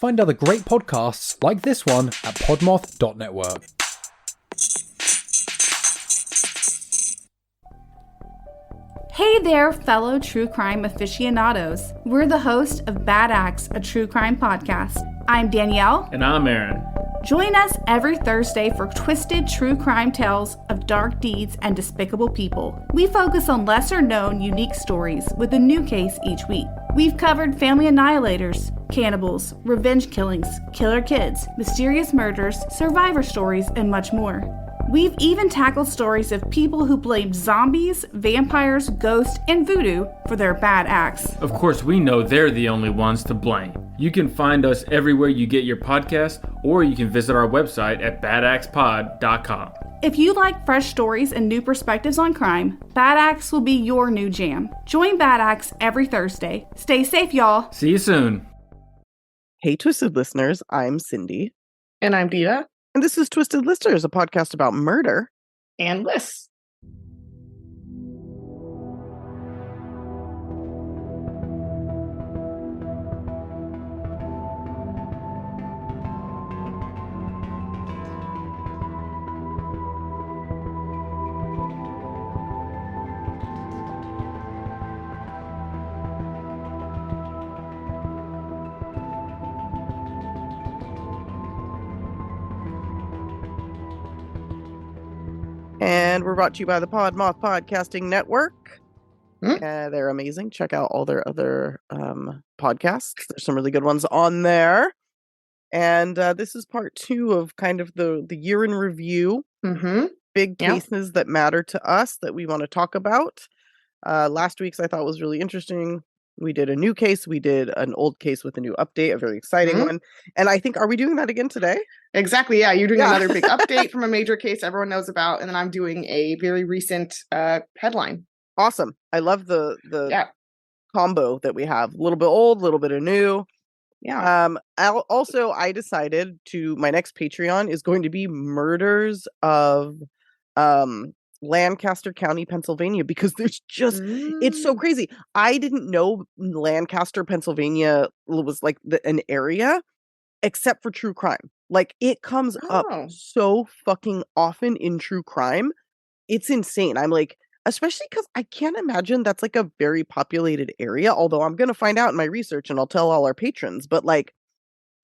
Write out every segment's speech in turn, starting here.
Find other great podcasts like this one at podmoth.network. Hey there, fellow true crime aficionados. We're the host of Bad Acts, a true crime podcast. I'm Danielle. And I'm Aaron. Join us every Thursday for twisted true crime tales of dark deeds and despicable people. We focus on lesser-known, unique stories with a new case each week. We've covered family annihilators, cannibals, revenge killings, killer kids, mysterious murders, survivor stories, and much more. We've even tackled stories of people who blamed zombies, vampires, ghosts, and voodoo for their bad acts. Of course, we know they're the only ones to blame. You can find us everywhere you get your podcast, or you can visit our website at badactspod.com. If you like fresh stories and new perspectives on crime, Bad Acts will be your new jam. Join Bad Acts every Thursday. Stay safe, y'all. See you soon. Hey, Twisted listeners, I'm Cindy. And I'm Dita. And this is Twisted Listeners, a podcast about murder and lists. And we're brought to you by the Podmoth Podcasting Network. They're amazing. Check out all their other podcasts. There's some really good ones on there. And this is part 2 of kind of the year in review. Big cases that matter to us that we want to talk about. Last week's I thought was really interesting. We did a new case. We did an old case with a new update, a very exciting one. And I think, are we doing that again today? Exactly. Yeah. You're doing another big update from a major case everyone knows about. And then I'm doing a very recent headline. Awesome. I love the combo that we have. A little bit old, a little bit of new. Yeah. I decided my next Patreon is going to be murders of Lancaster County, Pennsylvania, because there's just it's so crazy. I didn't know Lancaster, Pennsylvania was like an area except for true crime. Like it comes up so fucking often in true crime. It's insane. I'm like, especially because I can't imagine that's like a very populated area, although I'm gonna find out in my research and I'll tell all our patrons, but like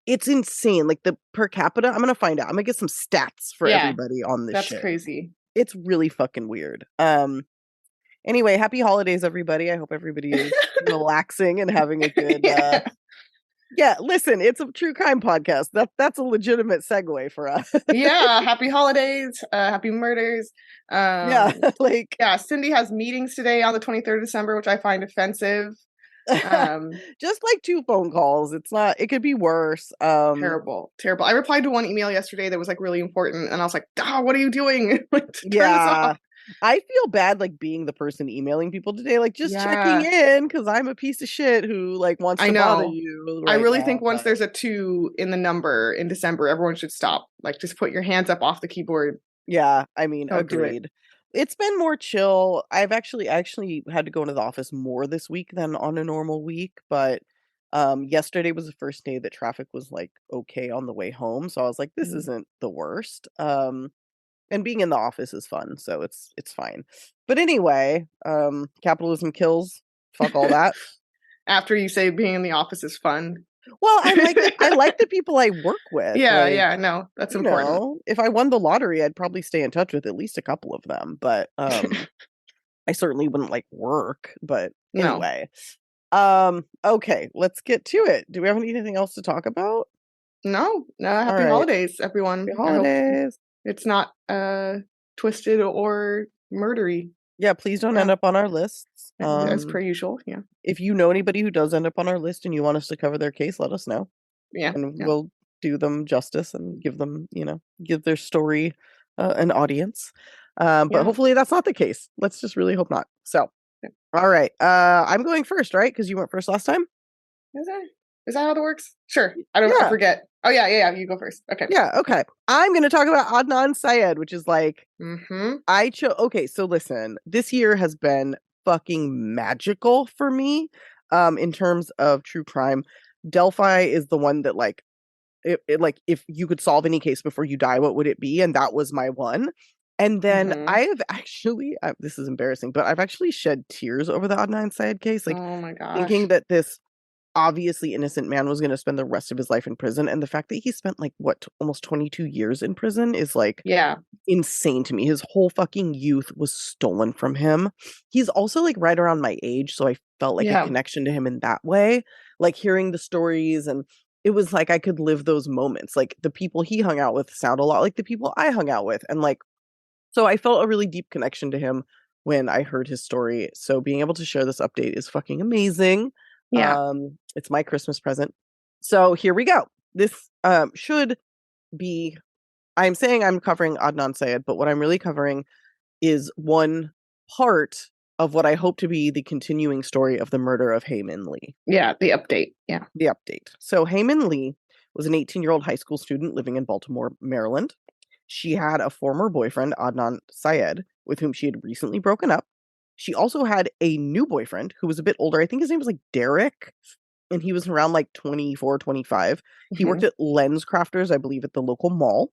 it's insane. Like the per capita, I'm gonna find out. I'm gonna get some stats for everybody on this shit. That's crazy. It's really fucking weird. Anyway, happy holidays, everybody. I hope everybody is relaxing and having a good listen, it's a true crime podcast. That's a legitimate segue for us. Happy holidays, happy murders. Cindy has meetings today on the 23rd of December, which I find offensive. Just like 2 phone calls. It could be worse. Terrible. I replied to one email yesterday that was like really important, and I was like, what are you doing? Like, turn this off. I feel bad like being the person emailing people today, like just checking in because I'm a piece of shit who like wants to bother you. I really think once there's a 2 in the number in December, everyone should stop. Like just put your hands up off the keyboard. Yeah, I mean, agreed. It's been more chill. I've actually had to go into the office more this week than on a normal week, but yesterday was the first day that traffic was like okay on the way home, so I was like, this isn't the worst. And being in the office is fun, so it's fine. But anyway, capitalism kills. Fuck all that. After you say being in the office is fun. Well, I like the people I work with. No, that's important. Know, if I won the lottery, I'd probably stay in touch with at least a couple of them, but I certainly wouldn't like work. But anyway, okay, let's get to it. Do we have anything else to talk about? No. Happy holidays, everyone. Happy holidays. It's not twisted or murdery. Yeah, please don't end up on our lists. As per usual, yeah. If you know anybody who does end up on our list and you want us to cover their case, let us know. Yeah. And we'll do them justice and give them, give their story an audience. But hopefully that's not the case. Let's just really hope not. So, all right. I'm going first, right? Because you went first last time? Is that how it works? Sure. I forget. Oh, yeah. You go first. Okay. Yeah, okay. I'm going to talk about Adnan Syed, which is like, okay, so listen, this year has been fucking magical for me in terms of true crime. Delphi is the one that like like, if you could solve any case before you die, what would it be? And that was my one. And then I have actually, this is embarrassing, but I've actually shed tears over the Adnan Syed case, like Oh my gosh. thinking that this obviously innocent man was going to spend the rest of his life in prison. And the fact that he spent like almost 22 years in prison is like insane to me. His whole fucking youth was stolen from him. He's also like right around my age, so I felt like a connection to him in that way, like hearing the stories, and it was like I could live those moments. Like the people he hung out with sound a lot like the people I hung out with, and like, so I felt a really deep connection to him when I heard his story. So being able to share this update is fucking amazing. It's my Christmas present. So here we go. This should be, I'm saying I'm covering Adnan Syed, but what I'm really covering is one part of what I hope to be the continuing story of the murder of Hae-Min Lee. Yeah, the update. Yeah. The update. So Hae-Min Lee was an 18-year-old high school student living in Baltimore, Maryland. She had a former boyfriend, Adnan Syed, with whom she had recently broken up. She also had a new boyfriend who was a bit older. I think his name was like Derek, and he was around like 24, 25. He worked at Lens Crafters, I believe, at the local mall.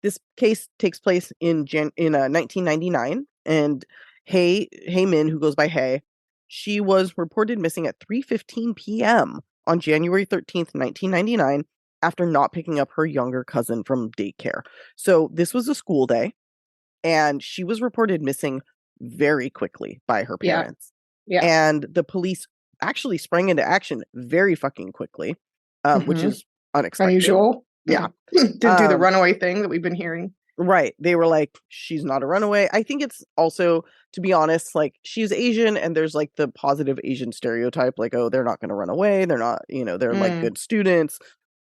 This case takes place in 1999, and Hae-Min, who goes by Hae, she was reported missing at 3:15 p.m. on January 13th, 1999, after not picking up her younger cousin from daycare. So this was a school day, and she was reported missing very quickly by her parents. Yeah. And the police actually sprang into action very fucking quickly, which is unexpected. Unusual. Yeah. Didn't do the runaway thing that we've been hearing. Right. They were like, she's not a runaway. I think it's also, to be honest, like, she's Asian, and there's like the positive Asian stereotype, like, oh, they're not going to run away. They're not, they're like good students.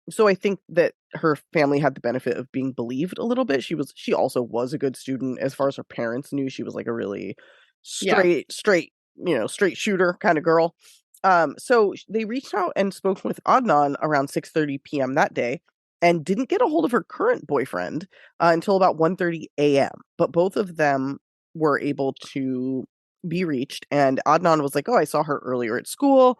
So I think that her family had the benefit of being believed a little bit. She also was a good student. As far as her parents knew, she was like a really straight shooter kind of girl. So they reached out and spoke with Adnan around 6:30 p.m. that day, and didn't get a hold of her current boyfriend until about 1:30 a.m. But both of them were able to be reached, and Adnan was like, oh, I saw her earlier at school.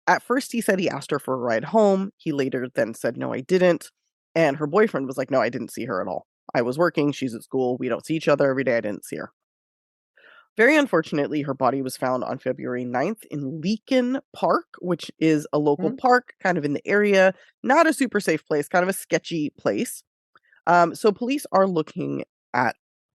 At first, he said he asked her for a ride home. He later then said, no, I didn't. And her boyfriend was like, no, I didn't see her at all. I was working. She's at school. We don't see each other every day. I didn't see her. Very unfortunately, her body was found on February 9th in Leakin Park, which is a local park kind of in the area. Not a super safe place, kind of a sketchy place. So police are looking at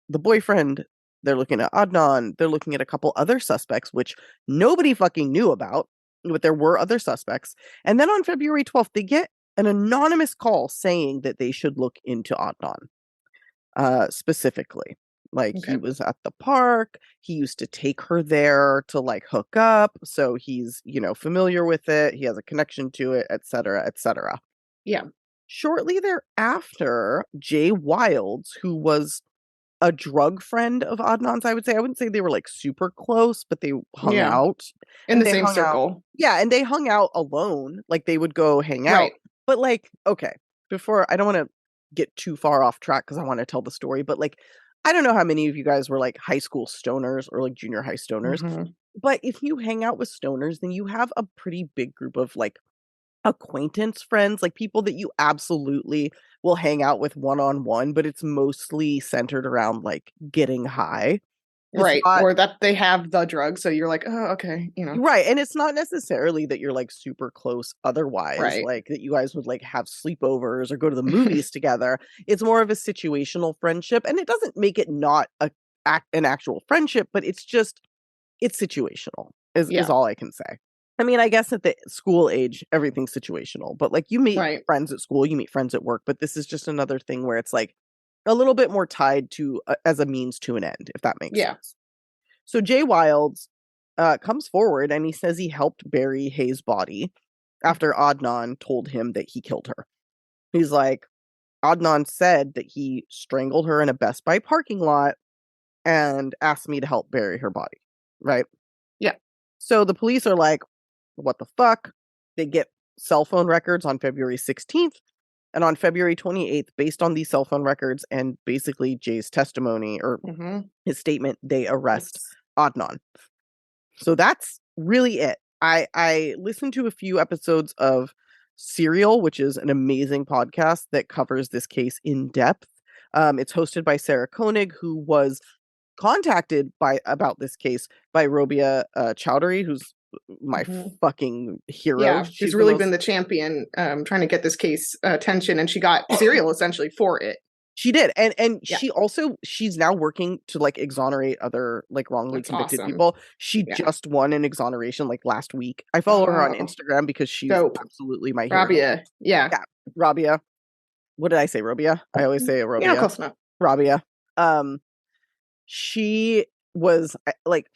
the boyfriend. They're looking at Adnan. They're looking at a couple other suspects, which nobody fucking knew about, but there were other suspects. And then on February 12th, they get an anonymous call saying that they should look into Adnan specifically. Like, he was at the park. He used to take her there to like hook up. So he's, familiar with it. He has a connection to it, et cetera, et cetera. Yeah. Shortly thereafter, Jay Wilds, who was a drug friend of Adnan's, I would say. I wouldn't say they were like super close, but they hung out. In the same circle. Yeah, and they hung out alone. Like, they would go hang out. But like, okay, before, I don't want to get too far off track because I want to tell the story, but like, I don't know how many of you guys were like high school stoners or like junior high stoners, but if you hang out with stoners, then you have a pretty big group of like acquaintance friends, like people that you absolutely will hang out with one-on-one, but it's mostly centered around like getting high. Right. Or that they have the drug. So you're like, oh, okay. Right. And it's not necessarily that you're like super close otherwise, like that you guys would like have sleepovers or go to the movies together. It's more of a situational friendship. And it doesn't make it not an actual friendship, but it's situational is all I can say. I mean, I guess at the school age, everything's situational, but like you meet friends at school, you meet friends at work, but this is just another thing where it's like a little bit more tied to as a means to an end, if that makes sense. So Jay Wilds comes forward and he says he helped bury Hae's body after Adnan told him that he killed her. He's like, Adnan said that he strangled her in a Best Buy parking lot and asked me to help bury her body. Right? Yeah. So the police are like, what the fuck? They get cell phone records on February 16th. And on February 28th, based on these cell phone records and basically Jay's testimony or his statement, they arrest Adnan. So that's really it. I listened to a few episodes of Serial, which is an amazing podcast that covers this case in depth. It's hosted by Sarah Koenig, who was contacted about this case by Robia Chowdhury, who's my fucking hero. Yeah, she's really been the champion trying to get this case attention, and she got Serial essentially for it. She did. And she's now working to like exonerate other like wrongly convicted people. She just won an exoneration like last week. I follow her on Instagram because she's absolutely my hero. Rabia. Yeah. Rabia. What did I say? Robia? I always say Robia. Yeah, close enough. Rabia. She was like,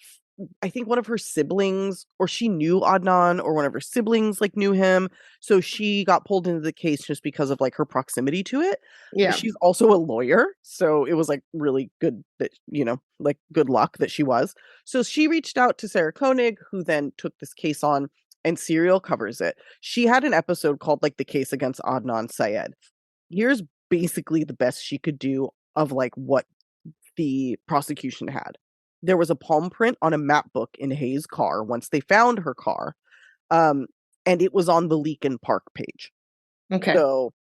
I think one of her siblings, or she knew Adnan, or one of her siblings like knew him. So she got pulled into the case just because of like her proximity to it. Yeah. She's also a lawyer. So it was like really good that, you know, like good luck that she was. So she reached out to Sarah Koenig, who then took this case on, and Serial covers it. She had an episode called like the case against Adnan Syed. Here's basically the best she could do of like what the prosecution had. There was a palm print on a map book in Hayes' car once they found her car. And it was on the Leakin Park page. Okay. So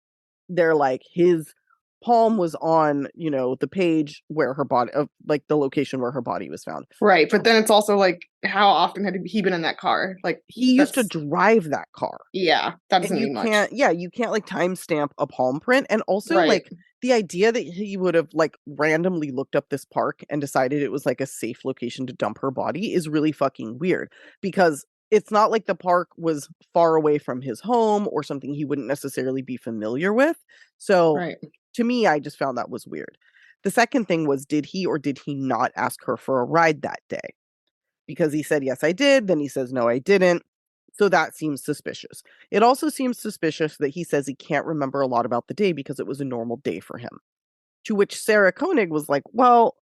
they're like, his palm was on, you know, the page where her body, like the location where her body was found. Right. But then it's also like, how often had he been in that car? Like, he used to drive that car. Yeah. That doesn't mean much. You can't like timestamp a palm print. And also like the idea that he would have like randomly looked up this park and decided it was like a safe location to dump her body is really fucking weird, because it's not like the park was far away from his home or something he wouldn't necessarily be familiar with. So to me, I just found that was weird. The second thing was, did he or did he not ask her for a ride that day? Because he said, yes, I did. Then he says, no, I didn't. So that seems suspicious. It also seems suspicious that he says he can't remember a lot about the day because it was a normal day for him. To which Sarah Koenig was like, well,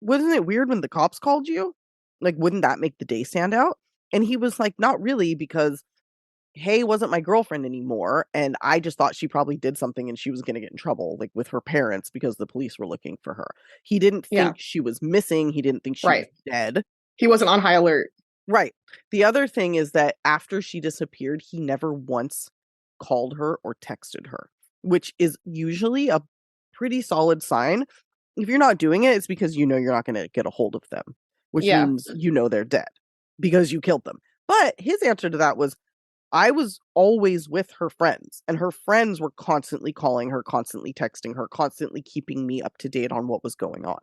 wasn't it weird when the cops called you? Like, wouldn't that make the day stand out? And he was like, not really, because Hay wasn't my girlfriend anymore. And I just thought she probably did something and she was going to get in trouble, like with her parents, because the police were looking for her. He didn't think she was missing. He didn't think she was dead. He wasn't on high alert. Right. The other thing is that after she disappeared, he never once called her or texted her, which is usually a pretty solid sign. If you're not doing it, it's because you know you're not going to get a hold of them, which means you know they're dead because you killed them. But his answer to that was, I was always with her friends, and her friends were constantly calling her, constantly texting her, constantly keeping me up to date on what was going on.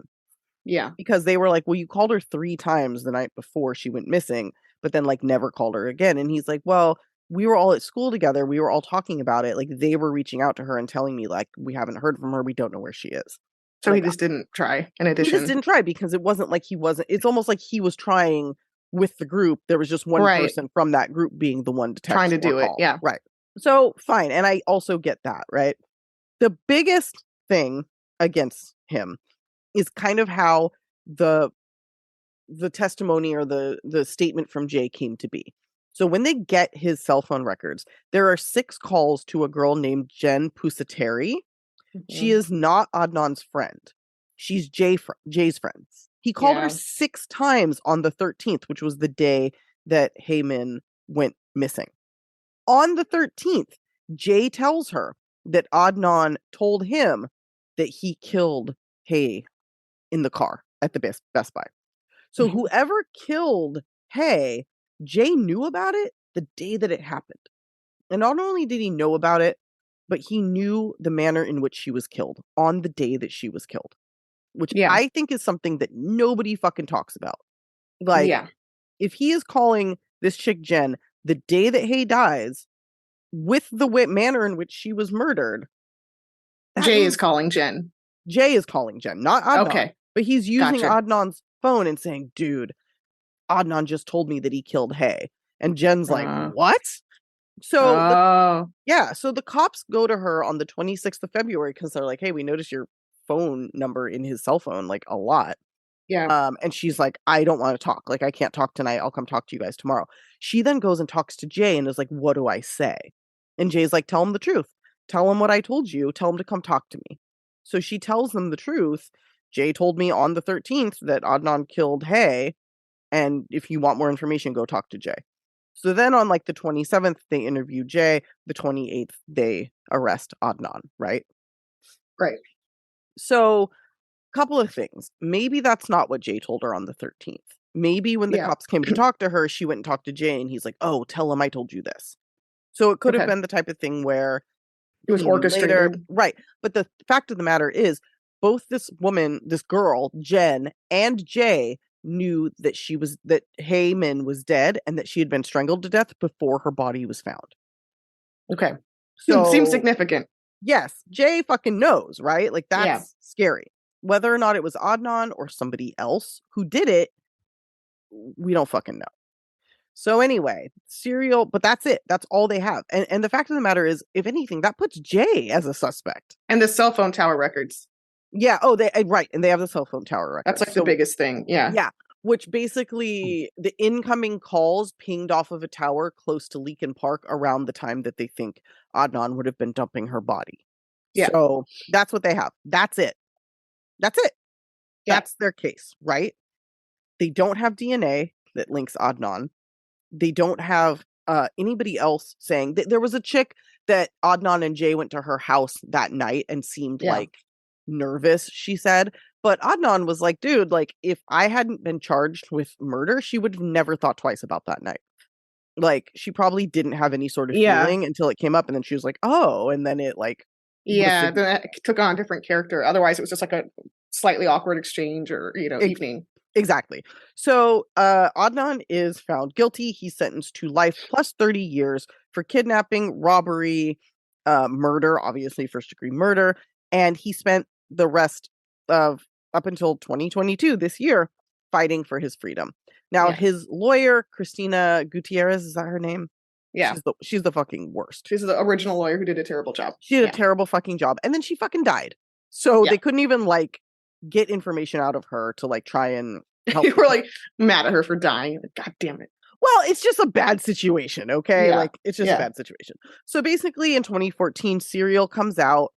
Yeah. Because they were like, well, you called her 3 times the night before she went missing, but then like never called her again. And he's like, well, we were all at school together. We were all talking about it. Like, they were reaching out to her and telling me like, we haven't heard from her. We don't know where she is. So like, he just didn't try, in addition. He just didn't try, because it wasn't like it's almost like he was trying with the group. There was just one person from that group being the one to text trying to do call. it. Yeah. Right. So fine. And I also get that, right? The biggest thing against him is kind of how the testimony or the statement from Jay came to be. So when they get his cell phone records, there are 6 calls to a girl named Jen Pusateri. She is not Adnan's friend. She's Jay's friend. He called her 6 times on the 13th, which was the day that Heyman went missing. On the 13th, Jay tells her that Adnan told him that he killed Hay in the car at the Best Buy. So whoever killed Hay, Jay knew about it the day that it happened. And not only did he know about it, but he knew the manner in which she was killed on the day that she was killed. Which I think is something that nobody fucking talks about. Like, if he is calling this chick Jen the day that Hay dies with the manner in which she was murdered. Jay is calling Jen. Jay is calling Jen, not Adnan. Okay. But he's using Adnan's phone and saying, dude, Adnan just told me that he killed Hay. And Jen's like, what? So, so the cops go to her on the 26th of February because they're like, hey, we noticed your phone number in his cell phone, like a lot. Yeah. And she's like, I don't want to talk. Like, I can't talk tonight. I'll come talk to you guys tomorrow. She then goes and talks to Jay and is like, what do I say? And Jay's like, tell him the truth. Tell him what I told you. Tell him to come talk to me. So she tells them the truth. Jay told me on the 13th that Adnan killed Hay. And if you want more information, go talk to Jay. So then on like the 27th, they interview Jay. The 28th, they arrest Adnan, right? Right. So couple of things. Maybe that's not what Jay told her on the 13th. Maybe when the cops came to talk to her, she went and talked to Jay and he's like, oh, tell him I told you this. So it could have been the type of thing where it was orchestrated. Later, right. But the fact of the matter is, both this woman, this girl, Jen, and Jay knew that that Heyman was dead and that she had been strangled to death before her body was found. Okay. So seems significant. Yes, Jay fucking knows, right? Like that's scary. Whether or not it was Adnan or somebody else who did it, we don't fucking know. So anyway, Serial, but that's it. That's all they have. And the fact of the matter is, if anything, that puts Jay as a suspect. And the cell phone tower records. Yeah. Oh, right. And they have the cell phone tower records. That's like the biggest thing. Yeah. Yeah. Which basically the incoming calls pinged off of a tower close to Leakin Park around the time that they think Adnan would have been dumping her body. Yeah. So that's what they have. That's it. That's it. Yeah. That's their case, right? They don't have DNA that links Adnan. They don't have anybody else saying that there was a chick that Adnan and Jay went to her house that night and seemed like nervous, she said. But Adnan was like, dude, like if I hadn't been charged with murder, she would have never thought twice about that night. Like she probably didn't have any sort of feeling until it came up. And then she was like, oh, and then it like. Yeah, then it took on a different character. Otherwise, it was just like a slightly awkward exchange or, evening. Exactly. So Adnan is found guilty. He's sentenced to life plus 30 years for kidnapping, robbery, murder, obviously first degree murder. And he spent the rest of up until 2022, this year, fighting for his freedom. Now, his lawyer, Christina Gutierrez, is that her name? Yeah. She's the fucking worst. She's the original lawyer who did a terrible job. She did a terrible fucking job. And then she fucking died. So they couldn't even like get information out of her to like try and help. You were like mad at her for dying. God damn it. Well, it's just a bad situation, okay? Like it's just a bad situation. So basically in 2014, Serial comes out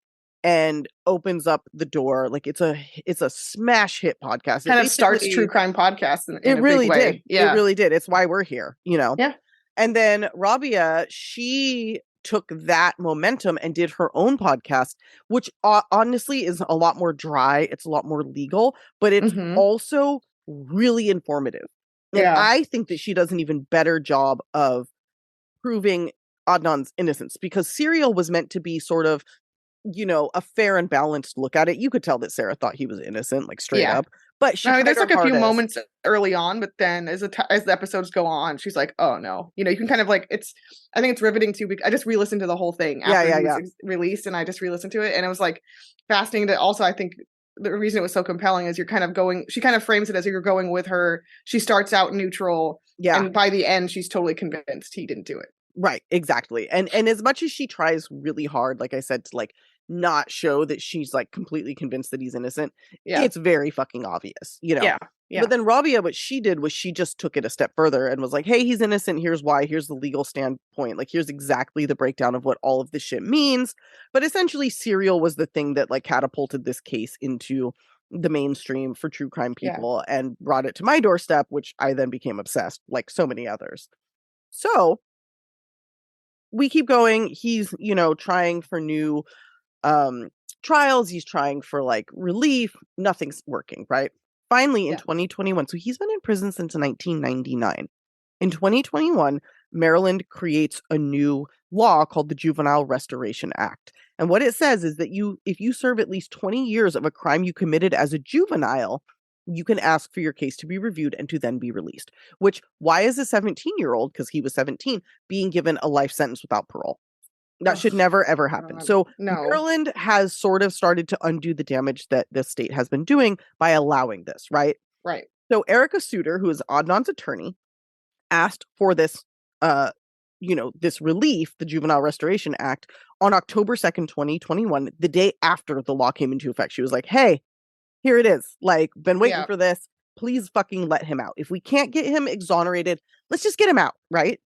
and opens up the door. Like it's a smash hit podcast. Kind of starts true crime podcasts in it a really big way. Did. Yeah. It really did. It's why we're here, Yeah. And then Rabia, she took that momentum and did her own podcast, which honestly is a lot more dry. It's a lot more legal, but it's also really informative. And I think that she does an even better job of proving Adnan's innocence because Serial was meant to be sort of, a fair and balanced look at it. You could tell that Sarah thought he was innocent, like straight up. But there's like a few moments early on, but then as the episodes go on, she's like, "Oh no!" You can kind of like I think it's riveting too. I just re-listened to the whole thing after it was released, and I just re-listened to it, and it was like fascinating. To also, I think the reason it was so compelling is you're kind of going. She kind of frames it as you're going with her. She starts out neutral, and by the end, she's totally convinced he didn't do it. Right, exactly. And as much as she tries really hard, like I said, to like not show that she's like completely convinced that he's innocent, it's very fucking obvious, Yeah. But then Rabia, what she did was she just took it a step further and was like, hey, he's innocent. Here's why. Here's the legal standpoint. Like, here's exactly the breakdown of what all of this shit means. But essentially, Serial was the thing that like catapulted this case into the mainstream for true crime people and brought it to my doorstep, which I then became obsessed, like so many others. So we keep going. He's, trying for new trials. He's trying for like relief. Nothing's working, right? Finally, in 2021, so he's been in prison since 1999. In 2021, Maryland creates a new law called the Juvenile Restoration Act. And what it says is that if you serve at least 20 years of a crime you committed as a juvenile, you can ask for your case to be reviewed and to then be released. Which, why is a 17-year-old, because he was 17, being given a life sentence without parole? That should never, ever happen. So Maryland has sort of started to undo the damage that the state has been doing by allowing this, right? Right. So Erica Suter, who is Adnan's attorney, asked for this, this relief, the Juvenile Restoration Act, on October 2nd, 2021, the day after the law came into effect. She was like, hey, here it is. Like, been waiting for this. Please fucking let him out. If we can't get him exonerated, let's just get him out, right?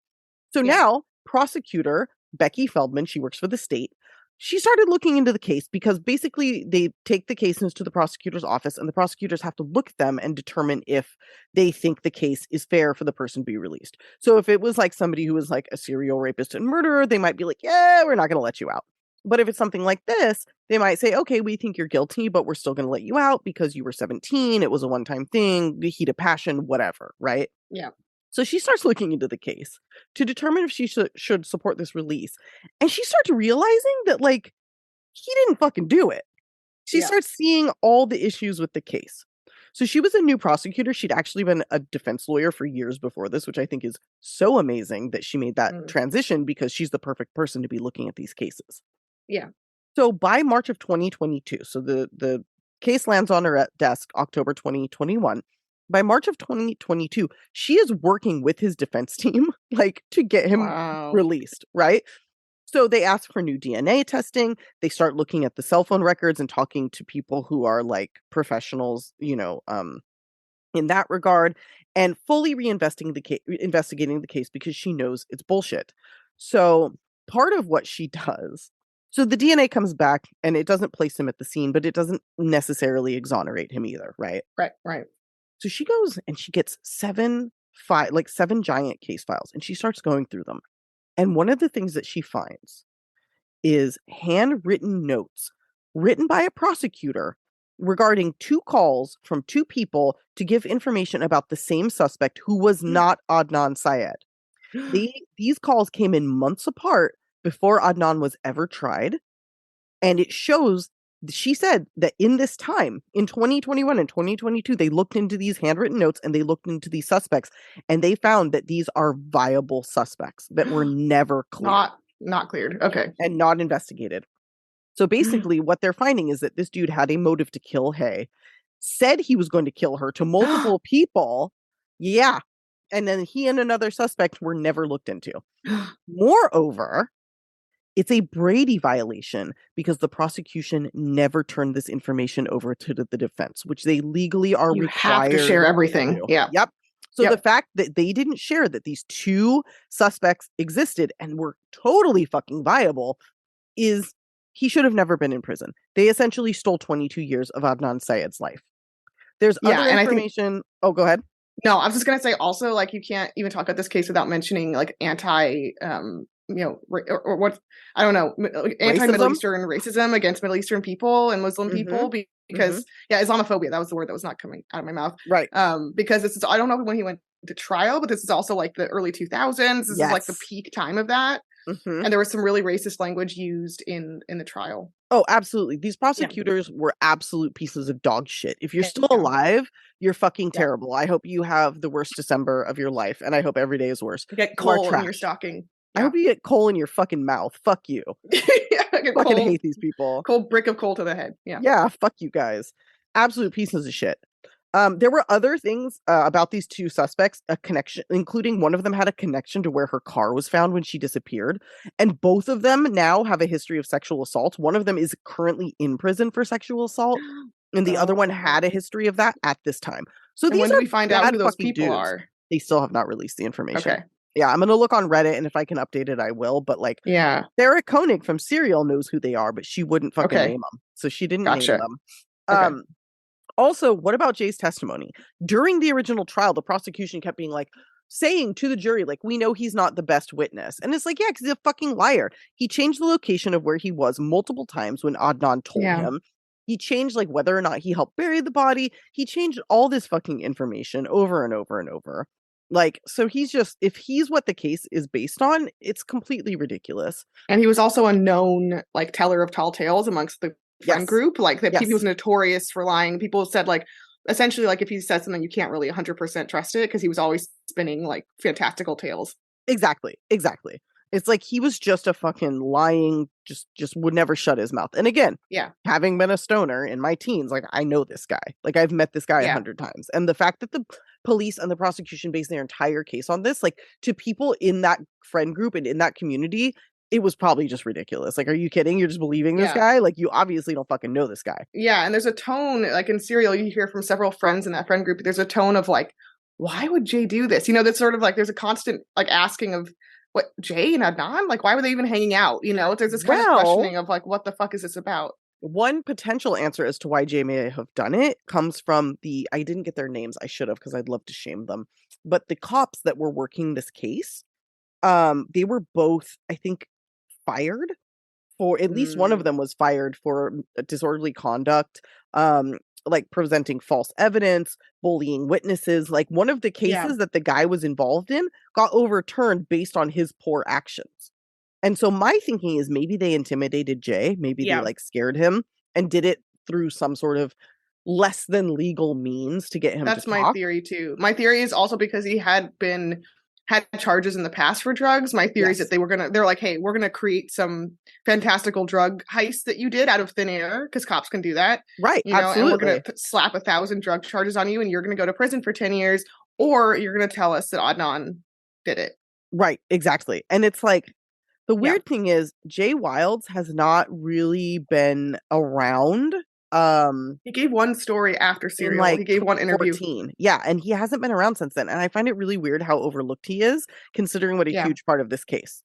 So now, prosecutor Becky Feldman, she works for the state, she started looking into the case because basically they take the cases to the prosecutor's office and the prosecutors have to look at them and determine if they think the case is fair for the person to be released. So if it was like somebody who was like a serial rapist and murderer, they might be like, yeah, we're not going to let you out. But if it's something like this, they might say, okay, we think you're guilty, but we're still going to let you out because you were 17. It was a one-time thing, the heat of passion, whatever, right? Yeah. So she starts looking into the case to determine if she should support this release. And she starts realizing that, like, he didn't fucking do it. She starts seeing all the issues with the case. So she was a new prosecutor. She'd actually been a defense lawyer for years before this, which I think is so amazing that she made that transition because she's the perfect person to be looking at these cases. Yeah. So by March of 2022, so the case lands on her desk October 2021. By March of 2022, she is working with his defense team, like, to get him released, right? So they ask for new DNA testing. They start looking at the cell phone records and talking to people who are like professionals, you know, in that regard, and fully investigating the case because she knows it's bullshit. So part of what she does, so the DNA comes back and it doesn't place him at the scene, but it doesn't necessarily exonerate him either, right? Right. So she goes and she gets seven giant case files and she starts going through them. And one of the things that she finds is handwritten notes written by a prosecutor regarding 2 calls from 2 people to give information about the same suspect who was not Adnan Syed. These calls came in months apart before Adnan was ever tried. And it shows, she said that in this time, in 2021 and 2022, they looked into these handwritten notes and they looked into these suspects and they found that these are viable suspects that were never cleared. Not cleared. Okay. And not investigated. So basically what they're finding is that this dude had a motive to kill Hay, said he was going to kill her to multiple people. Yeah. And then he and another suspect were never looked into. Moreover, it's a Brady violation because the prosecution never turned this information over to the defense, which they legally are required have to share everything. to. Yeah. Yep. So the fact that they didn't share that these 2 suspects existed and were totally fucking viable is he should have never been in prison. They essentially stole 22 years of Adnan Syed's life. There's other information. Oh, go ahead. No, I was just going to say also, like, you can't even talk about this case without mentioning like or what, I don't know, anti-Middle Eastern racism against Middle Eastern people and Muslim people because Islamophobia, that was the word that was not coming out of my mouth. Right. Because this is, I don't know when he went to trial, but this is also like the early 2000s. This is like the peak time of that. And there was some really racist language used in the trial. Oh, absolutely. These prosecutors were absolute pieces of dog shit. If you're still alive, you're fucking terrible. I hope you have the worst December of your life, and I hope every day is worse. You get coal in your stocking. I hope you get coal in your fucking mouth. Fuck you. I fucking hate these people. Cold brick of coal to the head. Yeah. Yeah, fuck you guys. Absolute pieces of shit. There were other things about these 2 suspects, a connection, including one of them had a connection to where her car was found when she disappeared. And both of them now have a history of sexual assault. One of them is currently in prison for sexual assault. And the other one had a history of that at this time. So these when we find out who those people are? They still have not released the information. Okay. Yeah, I'm going to look on Reddit, and if I can update it, I will. But, like, Sarah Koenig from Serial knows who they are, but she wouldn't fucking name them. So she didn't name them. Also, what about Jay's testimony? During the original trial, the prosecution kept being like, saying to the jury, like, we know he's not the best witness. And it's like, yeah, because he's a fucking liar. He changed the location of where he was multiple times when Adnan told him. He changed, like, whether or not he helped bury the body. He changed all this fucking information over and over and over. Like, so he's just, if he's what the case is based on, it's completely ridiculous. And he was also a known, like, teller of tall tales amongst the friend group. Like, that he was notorious for lying. People said, like, essentially, like, if he said something, you can't really 100% trust it because he was always spinning, like, fantastical tales. Exactly. It's like he was just a fucking lying, just would never shut his mouth. And again, having been a stoner in my teens, like, I know this guy. Like, I've met this guy 100 times. And the fact that the police and the prosecution based their entire case on this, like, to people in that friend group and in that community, it was probably just ridiculous. Like, are you kidding? You're just believing this guy? Like, you obviously don't fucking know this guy. Yeah, and there's a tone, like, in Serial, you hear from several friends in that friend group, there's a tone of, like, why would Jay do this? You know, that's sort of like, there's a constant, like, asking of what, Jay and Adnan? Like, why were they even hanging out? You know, there's this kind of questioning of like, what the fuck is this about? One potential answer as to why Jay may have done it comes from I didn't get their names. I should have, because I'd love to shame them. But the cops that were working this case, they were both, I think, fired. For at least one of them was fired for disorderly conduct, like presenting false evidence, bullying witnesses. Like one of the cases that the guy was involved in got overturned based on his poor actions. And so my thinking is maybe they intimidated Jay, maybe they like scared him and did it through some sort of less than legal means to get him That's to my talk. theory too. My theory is also because he had charges in the past for drugs. My theory is that they're like, hey, we're gonna create some fantastical drug heist that you did out of thin air, because cops can do that, right? You know, absolutely. and we're gonna slap 1,000 drug charges on you, and you're gonna go to prison for 10 years, or you're gonna tell us that Adnan did it. Right, exactly. And it's like, the weird thing is Jay Wilds has not really been around. He gave one story after Serial. Like he gave one interview. Yeah, and he hasn't been around since then. And I find it really weird how overlooked he is, considering what a huge part of this case.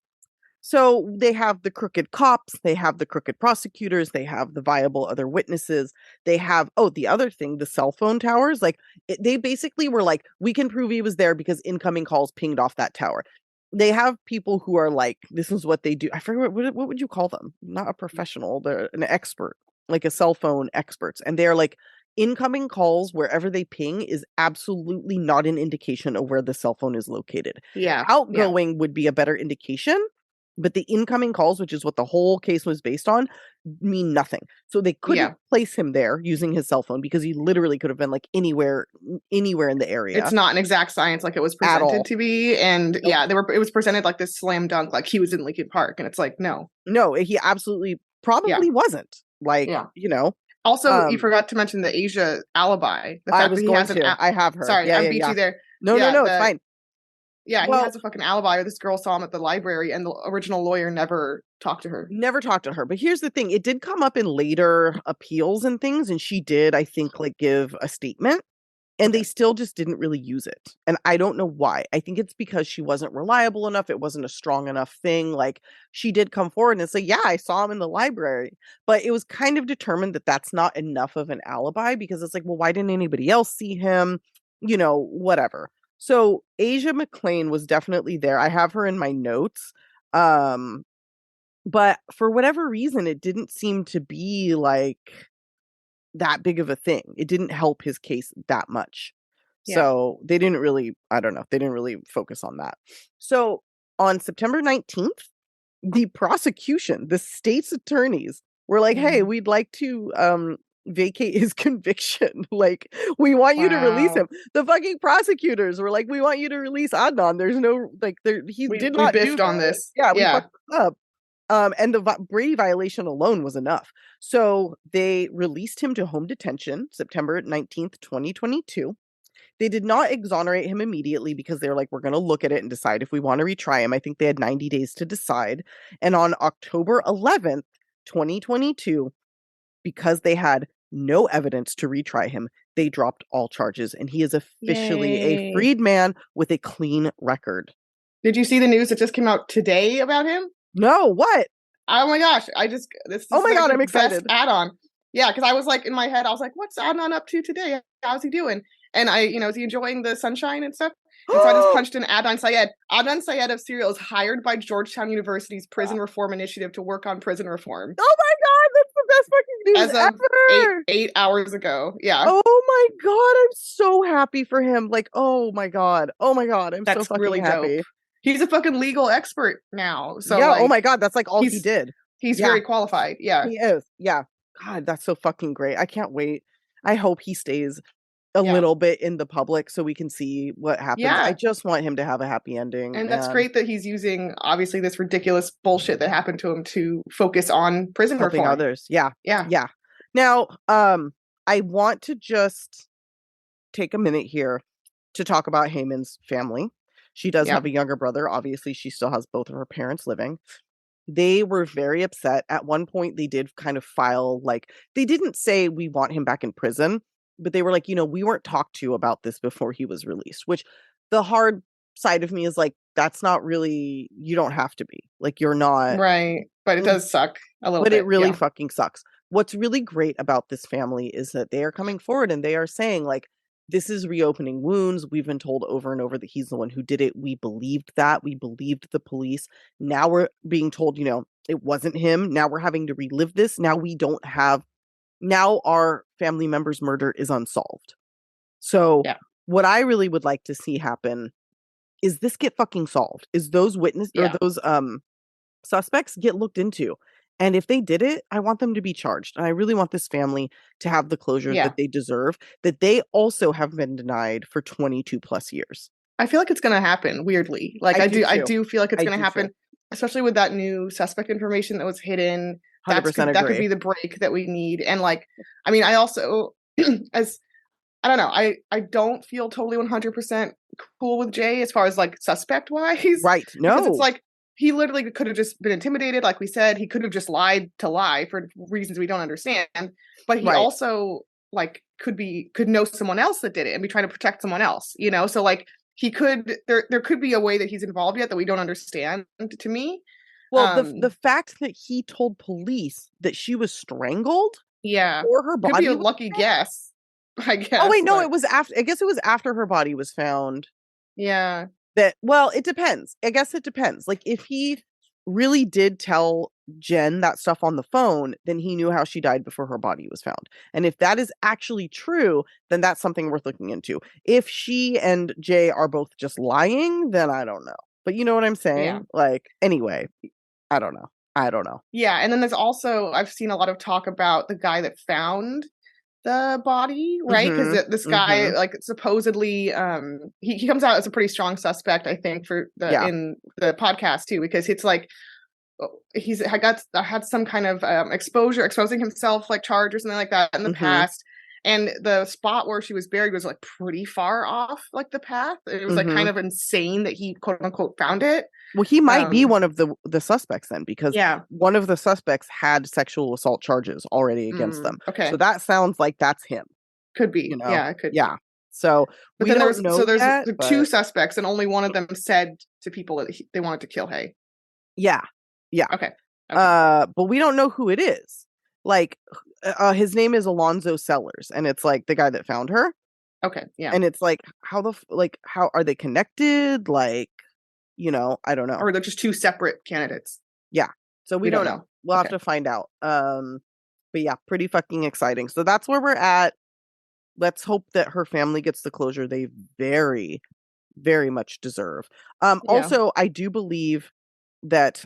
So they have the crooked cops, they have the crooked prosecutors, they have the viable other witnesses, they have, the other thing, the cell phone towers. Like they basically were like, we can prove he was there because incoming calls pinged off that tower. They have people who are like, this is what they do. I forget what would you call them? Not a professional, they're an expert, like a cell phone experts. And they're like, incoming calls wherever they ping is absolutely not an indication of where the cell phone is located. Outgoing would be a better indication, but the incoming calls, which is what the whole case was based on, mean nothing. So they couldn't place him there using his cell phone because he literally could have been like anywhere in the area. It's not an exact science like it was presented to be. And it was presented like this slam dunk, like he was in Lincoln Park. And it's like, no, he absolutely probably wasn't. Like, you know. Also, you forgot to mention the Asia alibi. The fact I was that going to. I have her. Sorry, I beat you there. No, it's fine. Yeah, he has a fucking alibi. This girl saw him at the library, and the original lawyer never talked to her. But here's the thing. It did come up in later appeals and things, and she did, I think, like give a statement, and they still just didn't really use it. And I don't know why. I think it's because she wasn't reliable enough. It wasn't a strong enough thing. Like she did come forward and say, yeah, I saw him in the library. But it was kind of determined that that's not enough of an alibi, because it's like, well, why didn't anybody else see him? You know, whatever. So Asia McClain was definitely there. I have her in my notes. But for whatever reason, it didn't seem to be like that big of a thing. It didn't help his case that much. So they didn't really, I don't know, they didn't really focus on that. So on September 19th, the prosecution, the state's attorneys were like, hey, we'd like to vacate his conviction. Like, we want you to release him. The fucking prosecutors were like, we want you to release Adnan. There's no, like, we biffed on this. We fucked up. And the Brady violation alone was enough. So they released him to home detention September 19th, 2022. They did not exonerate him immediately because they're like, we're going to look at it and decide if we want to retry him. I think they had 90 days to decide. And on October 11th, 2022, because they had no evidence to retry him, they dropped all charges. And he is officially a freed man with a clean record. Did you see the news that just came out today about him? No, what? Oh my gosh, oh my god, I'm excited. Add-on. Yeah, because I was like, in my head, I was like, what's Adnan up to today? How's he doing? And is he enjoying the sunshine and stuff? And so I just punched in Adnan Syed. Adnan Syed of Serial is hired by Georgetown University's Prison Reform Initiative to work on prison reform. Oh my god, that's the best fucking news As of ever! 8 hours ago. Yeah. Oh my god, I'm so happy for him. Like, oh my god, I'm that's so fucking really happy. Dope. He's a fucking legal expert now. So yeah, oh my god, that's like all he did. He's very qualified. Yeah. He is. Yeah. God, that's so fucking great. I can't wait. I hope he stays a little bit in the public so we can see what happens. Yeah. I just want him to have a happy ending. And that's great that he's using obviously this ridiculous bullshit that happened to him to focus on prison helping reform. Others. Yeah. Yeah. Yeah. Now, I want to just take a minute here to talk about Heyman's family. She does have a younger brother. Obviously, she still has both of her parents living. They were very upset. At one point, they did kind of file, like, they didn't say we want him back in prison, but they were like, we weren't talked to about this before he was released, which the hard side of me is like, that's not really, you don't have to be. Like, you're not. Right. But it does suck a little bit. But it really fucking sucks. What's really great about this family is that they are coming forward and they are saying, like, this is reopening wounds. We've been told over and over that he's the one who did it. We believed that. We believed the police. Now we're being told, you know, it wasn't him. Now we're having to relive this. Now we don't have, now our family member's murder is unsolved. So what I really would like to see happen is this get fucking solved. Is those witnesses or those suspects get looked into. And if they did it, I want them to be charged. And I really want this family to have the closure that they deserve, that they also have been denied for 22 plus years. I feel like it's going to happen, weirdly. Like, I do feel like it's going to happen, especially with that new suspect information that was hidden. 100% that could be the break that we need. And like, I mean, I also, I don't know, I don't feel totally 100% cool with Jay as far as like suspect wise. Right. No. Because it's like, he literally could have just been intimidated. Like we said, he could have just lied to lie for reasons we don't understand. But he also like could know someone else that did it and be trying to protect someone else, you know? So like he could, there could be a way that he's involved yet that we don't understand, to me. Well, the fact that he told police that she was strangled. Or her body. Could be a lucky guess, I guess. Oh wait, no, it was after, I guess it was after her body was found. Yeah. That, well, it depends. I guess it depends. Like, if he really did tell Jen that stuff on the phone, then he knew how she died before her body was found. And if that is actually true, then that's something worth looking into. If she and Jay are both just lying, then I don't know. But you know what I'm saying? Yeah. Like, anyway, I don't know. Yeah. And then there's also, I've seen a lot of talk about the guy that found the body, right? Because this guy, like, supposedly he comes out as a pretty strong suspect, I think, for the in the podcast too, because it's like he's had some kind of exposing himself, like, charge or something like that in the past. And the spot where she was buried was like pretty far off, like, the path. It was like kind of insane that he, quote unquote, found it. Well, he might be one of the suspects then, because one of the suspects had sexual assault charges already against them. Okay. So that sounds like that's him. Could be. You know? Yeah, it could be. So but we then don't know there's yet, two suspects, and only one of them said to people that they wanted to kill Hay. Yeah. Okay. But we don't know who it is. Like, his name is Alonzo Sellers, and it's like the guy that found her. Okay. Yeah. And it's like, how are they connected? Like, you know, I don't know. Or they're just two separate candidates. Yeah. So we don't know. We'll have to find out. But yeah, pretty fucking exciting. So that's where we're at. Let's hope that her family gets the closure they very, very much deserve. Also, I do believe that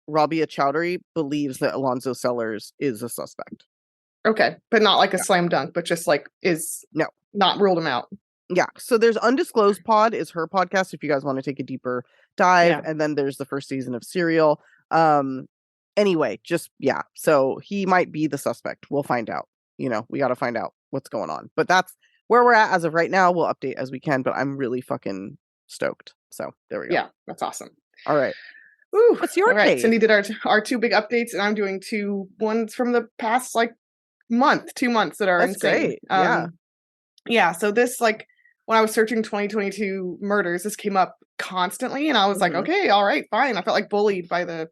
Rabia Chowdhury believes that Alonzo Sellers is a suspect. Okay. But not like a slam dunk, but just like not ruled him out. Yeah. So there's Undisclosed Pod is her podcast if you guys want to take a deeper dive. Yeah. And then there's the first season of Serial. Anyway, so he might be the suspect. We'll find out. You know, we got to find out what's going on. But that's where we're at as of right now. We'll update as we can, but I'm really fucking stoked. So there we go. Yeah, that's awesome. All right. Ooh, what's your case? Cindy did our two big updates, and I'm doing ones from the past, like, 2 months that are insane. Great. Yeah. So this, like, when I was searching 2022 murders, this came up constantly, and I was like, okay, all right, fine. I felt like bullied by the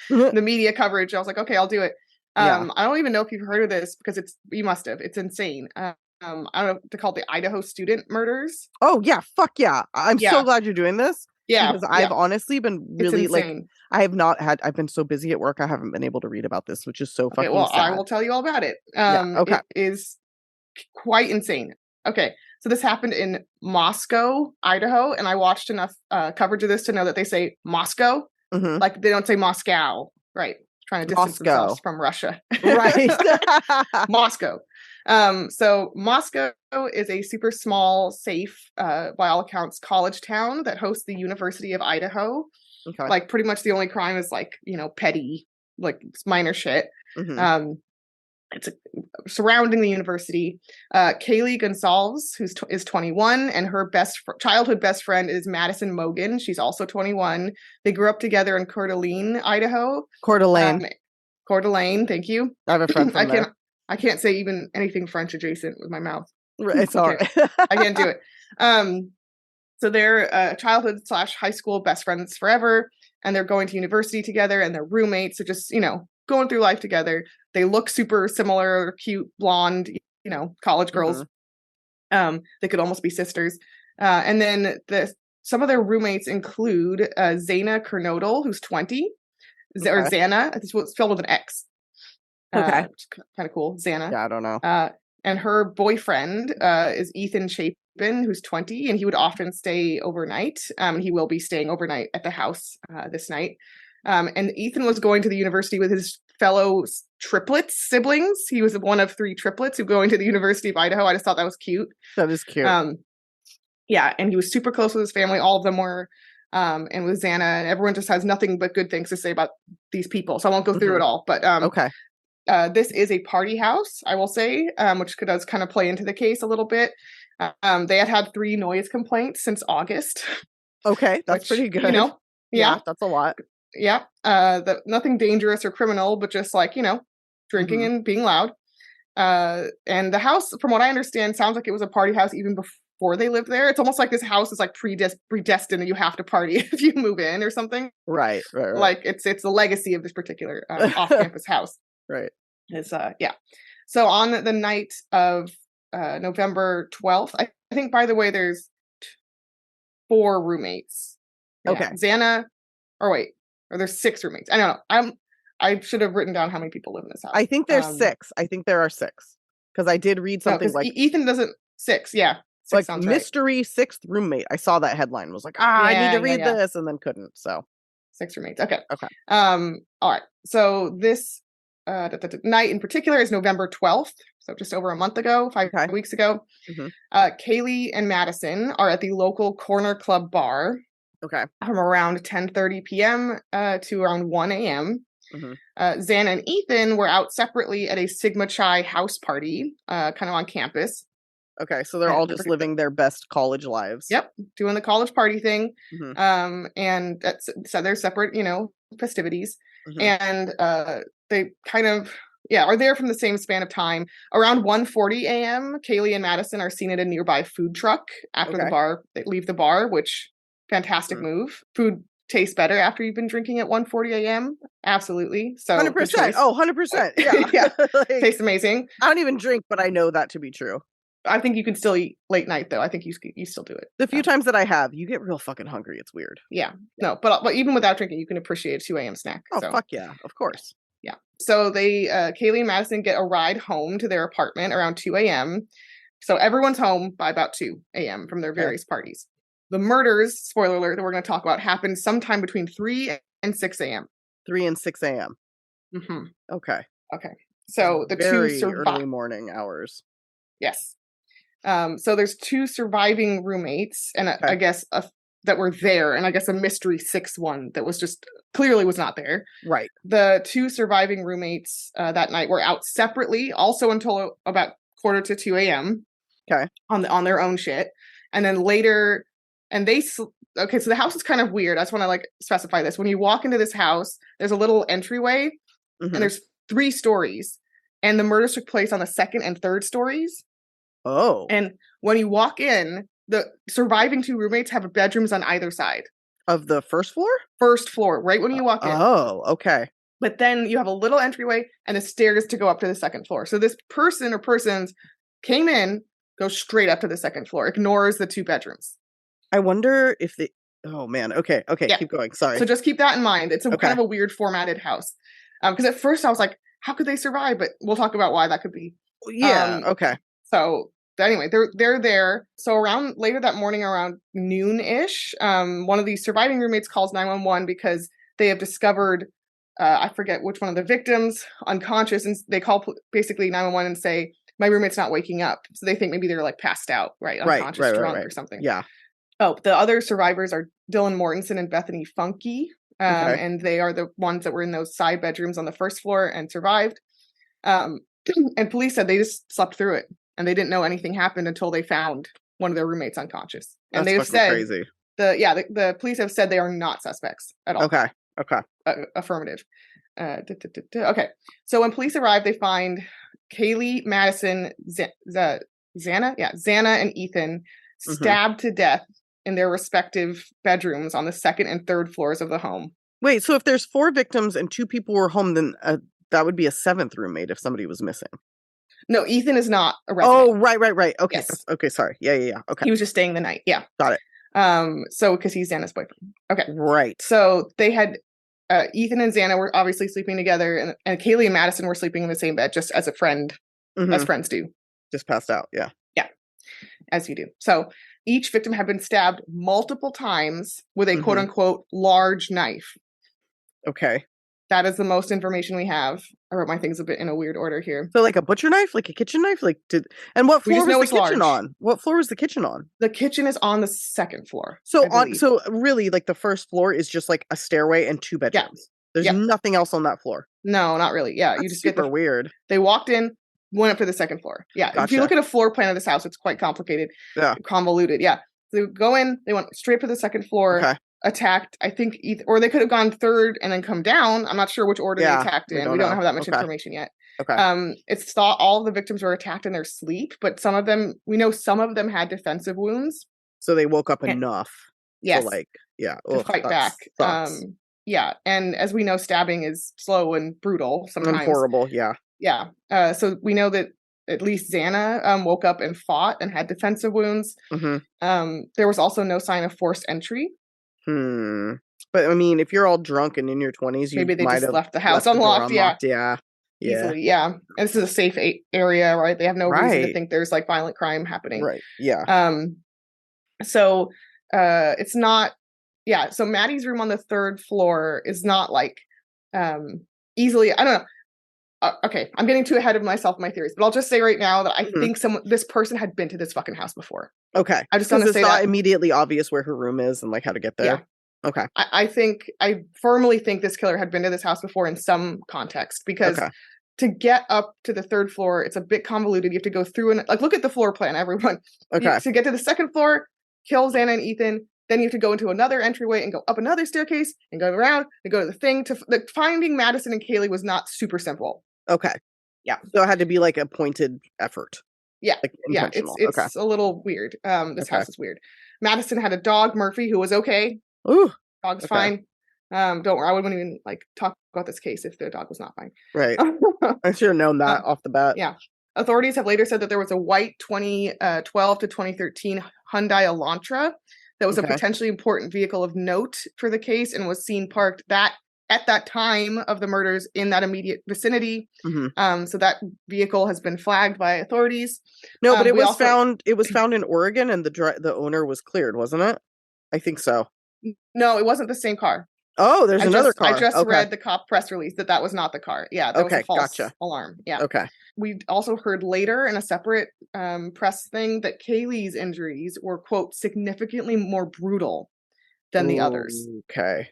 the media coverage. I was like, okay, I'll do it. I don't even know if you've heard of this, because you must have. It's insane. I don't know to call it the Idaho student murders. Oh yeah, fuck yeah! I'm so glad you're doing this. Yeah, because I've honestly been really I've been so busy at work, I haven't been able to read about this, which is so fucking sad. I will tell you all about it. Okay. It is quite insane. Okay, so this happened in Moscow, Idaho, and I watched enough coverage of this to know that they say Moscow, like they don't say Moscow, right? Trying to distance themselves from Russia, right? Moscow. So Moscow is a super small, safe, by all accounts, college town that hosts the University of Idaho. Okay. Like, pretty much the only crime is, like, you know, petty, like, minor shit. It's surrounding the university. Kaylee Gonsalves, is 21, and her childhood best friend is Madison Mogan. She's also 21. They grew up together in Coeur d'Alene, Idaho. Coeur d'Alene. Coeur d'Alene. Thank you. I have a friend from there. I can't say even anything French adjacent with my mouth. It's all right. I can't do it. So they're childhood / high school best friends forever, and they're going to university together, and they're roommates. So just, going through life together. They look super similar, cute, blonde, college girls. They could almost be sisters. And then some of their roommates include Zaina Kernodle, who's 20, or Xana. It's spelled with an X. Okay. Kind of cool. Xana. Yeah, I don't know. And her boyfriend is Ethan Chapin, who's 20, and he would often stay overnight. He will be staying overnight at the house this night. And Ethan was going to the university with his fellow siblings. He was one of 3 triplets who go into the University of Idaho. I just thought that was cute. That is cute. Yeah, and he was super close with his family. All of them were, and with Xana, and everyone just has nothing but good things to say about these people. So I won't go through it all. But okay. This is a party house, I will say, which does kind of play into the case a little bit. They had 3 noise complaints since August. Okay, that's pretty good. Yeah, that's a lot. Yeah, nothing dangerous or criminal, but just like, drinking and being loud. And the house, from what I understand, sounds like it was a party house even before they lived there. It's almost like this house is like predestined and you have to party if you move in or something. Right. Like it's the legacy of this particular off-campus house. Right. It's yeah. So on the night of November 12th, I think, by the way, there's 4 roommates. Yeah. Okay. Xana, or there's 6 roommates. I don't know. I should have written down how many people live in this house. I think there's 6. I think there are 6 because I did read something like Ethan doesn't 6. Yeah, 6 like mystery right. 6th roommate. I saw that headline. Was like, I need to read this, and then couldn't. So 6 roommates. Okay. All right. So this night in particular is November 12th. So just over a month ago, 5 weeks ago. Kaylee and Madison are at the local Corner Club bar. Okay. From around 10:30 p.m. To around 1 a.m. Xana and Ethan were out separately at a Sigma Chi house party, kind of on campus. Okay, so they're all just living their best college lives. Yep, doing the college party thing. And so they're separate, festivities. And they kind of, are there from the same span of time. Around 1:40 a.m., Kaylee and Madison are seen at a nearby food truck after the bar. They leave the bar, which fantastic move. Food tastes better after you've been drinking at 1:40 a.m. Absolutely. So 100%. Oh, 100%. Yeah. Yeah. Tastes amazing. I don't even drink, but I know that to be true. I think you can still eat late night though. I think you still do it. The few times that I have, you get real fucking hungry. It's weird. Yeah. No, but even without drinking, you can appreciate a 2 a.m. snack. Oh, fuck yeah. Of course. Yeah. So they, Kaylee and Madison get a ride home to their apartment around 2 a.m. So everyone's home by about 2 a.m. from their various parties. The murders, spoiler alert, that we're going to talk about happened sometime between 3 and 6 a.m. 3 and 6 a.m. Okay. So the very early morning hours. Yes. So there's 2 surviving roommates, and I guess that were there, and I guess a mystery 6th one that was just clearly was not there. Right. The 2 surviving roommates that night were out separately, also until about 1:45 a.m. Okay. On their own shit, and then later. And so the house is kind of weird. I just want to specify this. When you walk into this house, there's a little entryway and there's 3 stories, and the murders took place on the 2nd and 3rd stories. Oh. And when you walk in, the surviving 2 roommates have bedrooms on either side. Of the first floor? First floor, right when you walk in. Oh, okay. But then you have a little entryway and the stairs to go up to the 2nd floor. So this person or persons came in, goes straight up to the 2nd floor, ignores the 2 bedrooms. I wonder if they... Oh, man. Okay, keep going. Sorry. So just keep that in mind. It's kind of a weird formatted house. Because at first I was like, how could they survive? But we'll talk about why that could be. Yeah, okay. So anyway, they're there. So later that morning, around noon-ish, one of the surviving roommates calls 911 because they have discovered, I forget which one of the victims, unconscious, and they call basically 911 and say, my roommate's not waking up. So they think maybe they're passed out, right? Unconscious, drunk or something. Yeah. Oh, the other survivors are Dylan Mortensen and Bethany Funky. And they are the ones that were in those side bedrooms on the 1st floor and survived. And police said they just slept through it and they didn't know anything happened until they found one of their roommates unconscious. And they've said crazy. The police have said they are not suspects at all. Okay. Affirmative. Okay. So when police arrive, they find Kaylee, Madison, Xana and Ethan stabbed to death in their respective bedrooms on the second and third floors of the home. Wait, so if there's 4 victims and 2 people were home, then that would be a 7th roommate if somebody was missing. No, Ethan is not a resident. Oh, right. Okay, yes. Okay, sorry. Yeah. Okay, he was just staying the night. Yeah, got it. So because he's Xana's boyfriend. Okay, right. So they had Ethan and Xana were obviously sleeping together, and Kaylee and Madison were sleeping in the same bed, just as a friend, as friends do. Just passed out. Yeah, as you do. So each victim had been stabbed multiple times with a quote unquote large knife. Okay. That is the most information we have. I wrote my things a bit in a weird order here. So like a butcher knife, like a kitchen knife, and what floor was the kitchen on? What floor was the kitchen on? The kitchen is on the second floor. So really like the first floor is just like a stairway and 2 bedrooms. There's nothing else on that floor. No, not really. Yeah, That's you just super weird. They walked in, went up to the second floor. Yeah, Gotcha. If you look at a floor plan of this house, it's quite complicated. Yeah, convoluted. Yeah, so they go in. They went straight for the second floor. Okay. Attacked, I think, or they could have gone third and then come down. I'm not sure which order they attacked in. We don't have that much information yet. Okay. It's thought all of the victims were attacked in their sleep, but some of them had defensive wounds. So they woke up enough. Yes. To fight back. And as we know, stabbing is slow and brutal sometimes. And horrible. Yeah. Yeah. So we know that at least Xana woke up and fought and had defensive wounds. There was also no sign of forced entry. But I mean, if you're all drunk and in your 20s, you maybe they might just have left the house unlocked. Yeah. Easily, yeah. And this is a safe area, right? They have no reason to think there's like violent crime happening. Right. Yeah. So it's not. Yeah. So Maddie's room on the 3rd floor is not like easily. I don't know. Okay, I'm getting too ahead of myself, my theories, but I'll just say right now that I think this person had been to this fucking house before. Okay, I just want to say it's not that immediately obvious where her room is and like how to get there. Yeah. Okay. I firmly think this killer had been to this house before in some context, because to get up to the 3rd floor, it's a bit convoluted. You have to go through and like look at the floor plan, everyone. Okay. To get to the 2nd floor, kill Xana and Ethan. Then you have to go into another entryway and go up another staircase and go around and go to the thing. Finding Madison and Kaylee was not super simple. Okay. Yeah. So it had to be like a pointed effort. Yeah. Like It's a little weird. This house is weird. Madison had a dog, Murphy, who was okay. Ooh. Dog's fine. Don't worry. I wouldn't even like talk about this case if the dog was not fine. Right. I should have known that off the bat. Yeah. Authorities have later said that there was a white 2012 to 2013 Hyundai Elantra that was a potentially important vehicle of note for the case and was seen parked at that time of the murders in that immediate vicinity. So that vehicle has been flagged by authorities. No, but it was found in Oregon and the owner was cleared, wasn't it? I think so. No, it wasn't the same car. Oh, there's another car. I just read the cop press release that was not the car. Yeah, that was a false alarm. Yeah. Okay. We also heard later in a separate press thing that Kaylee's injuries were, quote, significantly more brutal than the others. Okay.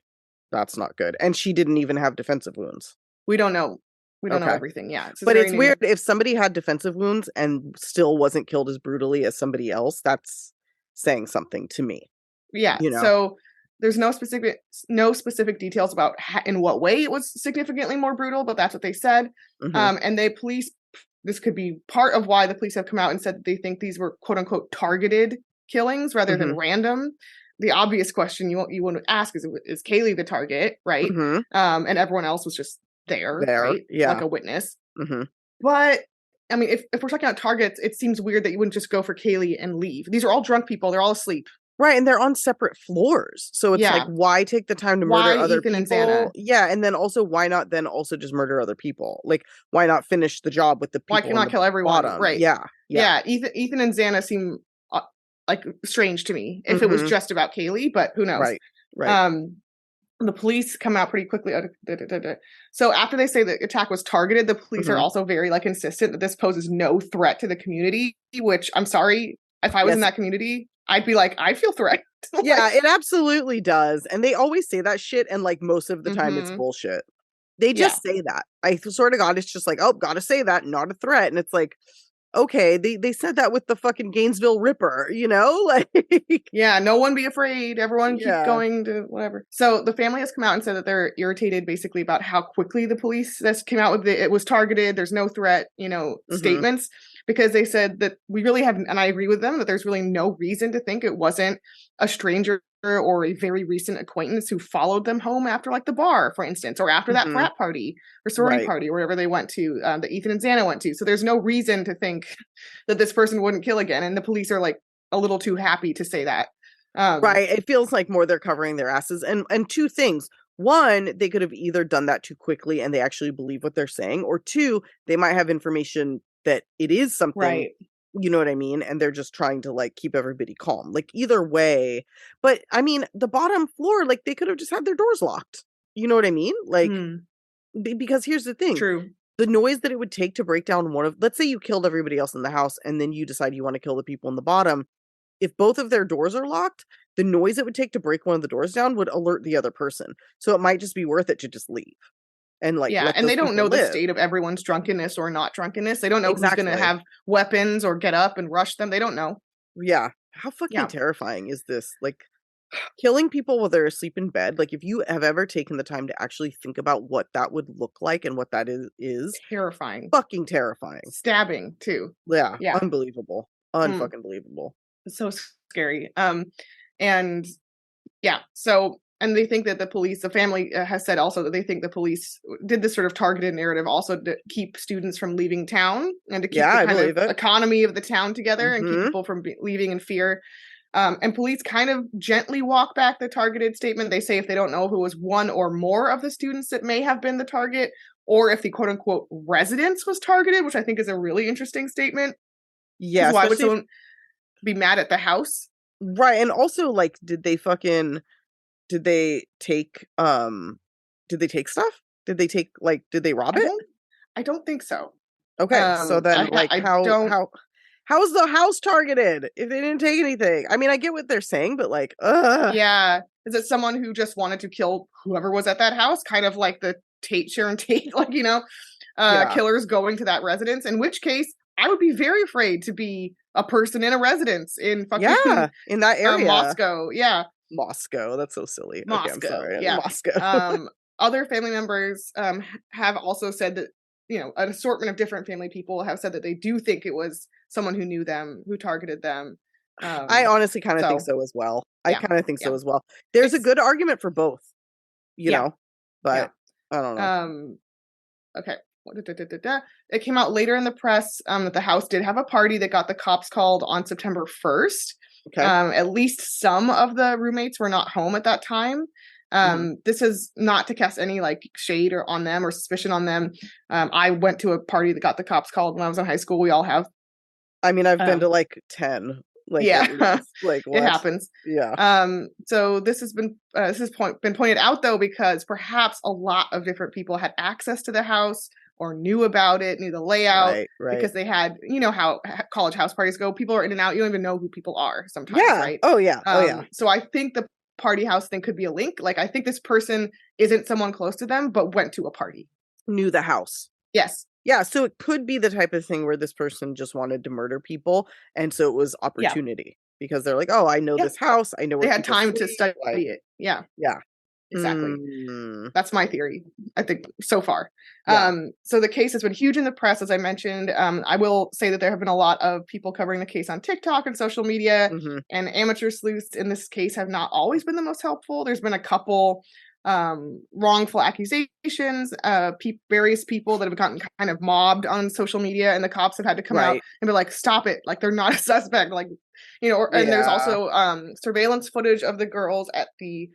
That's not good. And she didn't even have defensive wounds. We don't know. We don't know everything. Yeah. But it's weird if somebody had defensive wounds and still wasn't killed as brutally as somebody else. That's saying something to me. Yeah. So there's no specific details about in what way it was significantly more brutal, but that's what they said. And this could be part of why the police have come out and said that they think these were quote unquote targeted killings rather than random. The obvious question you want to ask is Kaylee the target, right? And everyone else was just there, right? Yeah, like a witness. But I mean, if we're talking about targets, it seems weird that you wouldn't just go for Kaylee and leave. These are all drunk people; they're all asleep, right? And they're on separate floors, so it's like, why take the time to murder other Ethan people? And Xana? Yeah, and then also, why not then also just murder other people? Like, why not finish the job with the people? Why cannot kill everyone? Bottom? Right? Yeah. Ethan and Xana seem like strange to me if it was just about Kaylee, but who knows? Right. The police come out pretty quickly. So after they say the attack was targeted, the police are also very insistent that this poses no threat to the community, which I'm sorry, if I was in that community, I'd be like, I feel threatened. Yeah, it absolutely does. And they always say that shit, and most of the time it's bullshit. They just say that. I swear to God, it's just like, oh, gotta say that, not a threat. And it's like, okay, they said that with the fucking Gainesville Ripper, you know? Like, yeah, no one be afraid. Everyone keep Yeah. going to whatever. So the family has come out and said that they're irritated basically about how quickly the police came out with it was targeted. There's no threat, statements, because they said that we really have, and I agree with them, that there's really no reason to think it wasn't a stranger or a very recent acquaintance who followed them home after like the bar, for instance, or after that frat party or sorority party, or wherever they went to, that Ethan and Xana went to. So there's no reason to think that this person wouldn't kill again. And the police are like a little too happy to say that. Right. It feels like more they're covering their asses. And two things. One, they could have either done that too quickly and they actually believe what they're saying, or two, they might have information that it is something, Right. you know what I mean? And they're just trying to like keep everybody calm. Like either way. But I mean, the bottom floor, like they could have just had their doors locked. You know what I mean? Like, because here's the thing. True. The noise that it would take to break down let's say you killed everybody else in the house and then you decide you want to kill the people in the bottom. If both of their doors are locked, the noise it would take to break one of the doors down would alert the other person. So it might just be worth it to just leave. And like, yeah, and they don't know the state of everyone's drunkenness or not drunkenness. They don't know who's going to have weapons or get up and rush them. They don't know. Yeah. How fucking terrifying is this? Like, killing people while they're asleep in bed. Like, if you have ever taken the time to actually think about what that would look like and what that is terrifying. Fucking terrifying. Stabbing too. Yeah. Unbelievable. Unfucking believable. It's so scary. And yeah, so. And they think that the family has said also that they think the police did this sort of targeted narrative also to keep students from leaving town and to keep the kind of economy of the town together and keep people from leaving in fear. And police kind of gently walk back the targeted statement. They say if they don't know if it was one or more of the students that may have been the target, or if the quote unquote residence was targeted, which I think is a really interesting statement. Yeah. Why would someone be mad at the house? Right. And also, like, did they take stuff? Did they rob it? I don't think so. Okay. So then how is the house targeted if they didn't take anything? I mean, I get what they're saying, but like, yeah. Is it someone who just wanted to kill whoever was at that house? Kind of like the Sharon Tate, like, killers going to that residence, in which case I would be very afraid to be a person in a residence in fucking in that area. Moscow. Yeah. Moscow. That's so silly. Moscow. Okay, I'm sorry. Yeah. Moscow. Other family members have also said that, an assortment of different family people have said that they do think it was someone who knew them, who targeted them. I honestly kind of think so as well. I kind of think so as well. There's a good argument for both, you know, but I don't know. Okay. It came out later in the press that the house did have a party that got the cops called on September 1st. Okay. At least some of the roommates were not home at that time. This is not to cast any like shade or on them or suspicion on them. I went to a party that got the cops called when I was in high school. We all have. I mean, I've been to like 10. Like, yeah, like it happens. Yeah. So this has been been pointed out though, because perhaps a lot of different people had access to the house or knew about it, knew the layout, right. Because they had, how college house parties go. People are in and out. You don't even know who people are sometimes, right? Oh yeah. So I think the party house thing could be a link. Like, I think this person isn't someone close to them, but went to a party. Knew the house. Yes. Yeah, so it could be the type of thing where this person just wanted to murder people, and so it was opportunity because they're like, "Oh, I know this house. I know where they had time to study it." Yeah, yeah, exactly. That's my theory. I think so far. Yeah. So the case has been huge in the press, as I mentioned. I will say that there have been a lot of people covering the case on TikTok and social media, and amateur sleuths in this case have not always been the most helpful. There's been a couple wrongful accusations, various people that have gotten kind of mobbed on social media, and the cops have had to come out and be like, stop it, like they're not a suspect, like, and there's also surveillance footage of the girls at the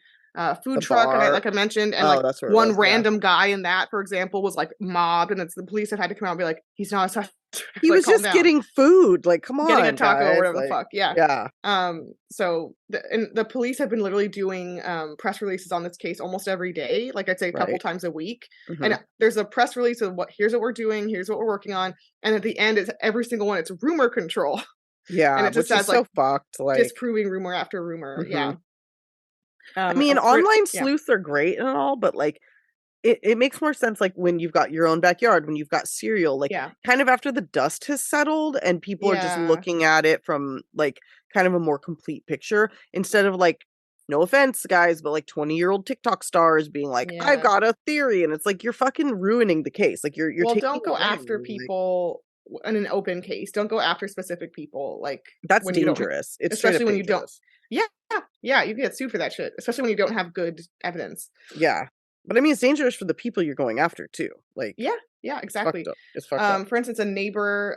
food truck, and like I mentioned, and one random guy in that, for example, was like mobbed, and the police have had to come out and be like, he's not a suspect. He was just getting food, like, come on, getting a taco guys. or whatever like, the fuck. Yeah. So the police have been literally doing press releases on this case almost every day, like I'd say a couple times a week. And there's a press release of here's what we're doing, here's what we're working on, and at the end, it's every single one, it's rumor control. Yeah, and it just which says is so fucked, like disproving rumor after rumor. Yeah. I mean, online sleuths are great and all, but like, it makes more sense like when you've got your own backyard, when you've got cereal, like kind of after the dust has settled and people are just looking at it from like kind of a more complete picture instead of like, no offense, guys, but like 20-year-old TikTok stars being like, I've got a theory, and it's like you're fucking ruining the case. Like you're well, taking don't go after people in an open case. Don't go after specific people. Like that's dangerous. It's especially when dangerous. you don't. Yeah, you get sued for that shit, especially when you don't have good evidence. Yeah. But I mean, it's dangerous for the people you're going after too. Like, yeah, exactly. It's fucked up. For instance, a neighbor,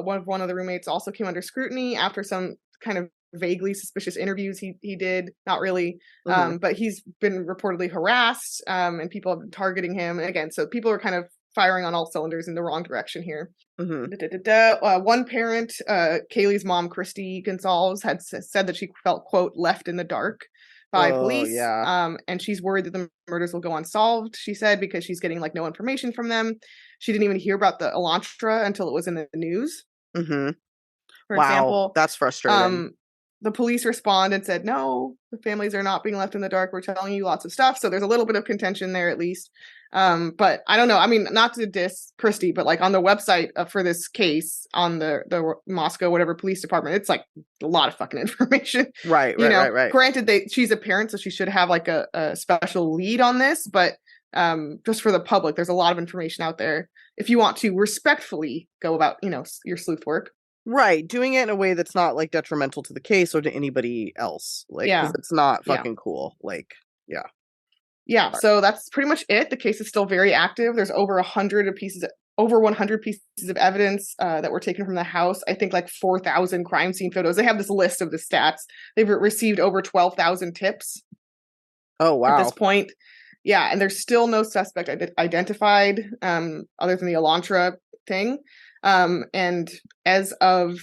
one of the roommates also came under scrutiny after some kind of vaguely suspicious interviews he did. Not really, but he's been reportedly harassed, and people have been targeting him. And again, so people are kind of firing on all cylinders in the wrong direction here. One parent, Kaylee's mom, Christy Gonzalez, had said that she felt, quote, left in the dark by police. And she's worried that the murders will go unsolved, she said, because she's getting like no information from them. She didn't even hear about the Elantra until it was in the news. For example, that's frustrating. The police respond and said, no, the families are not being left in the dark. We're telling you lots of stuff. So there's a little bit of contention there, at least. But I don't know. I mean, not to diss Christy, but like on the website for this case on the Moscow, whatever police department, it's like a lot of fucking information. Right. Granted, she's a parent, so she should have like a special lead on this. But just for the public, there's a lot of information out there. If you want to respectfully go about, your sleuth work. Right, doing it in a way that's not like detrimental to the case or to anybody else. Like, 'cause it's not fucking cool. Like, yeah. So that's pretty much it. The case is still very active. There's over 100 pieces of evidence that were taken from the house. I think like 4,000 crime scene photos. They have this list of the stats. They've received over 12,000 tips. Oh wow! At this point, and there's still no suspect identified other than the Elantra thing. And as of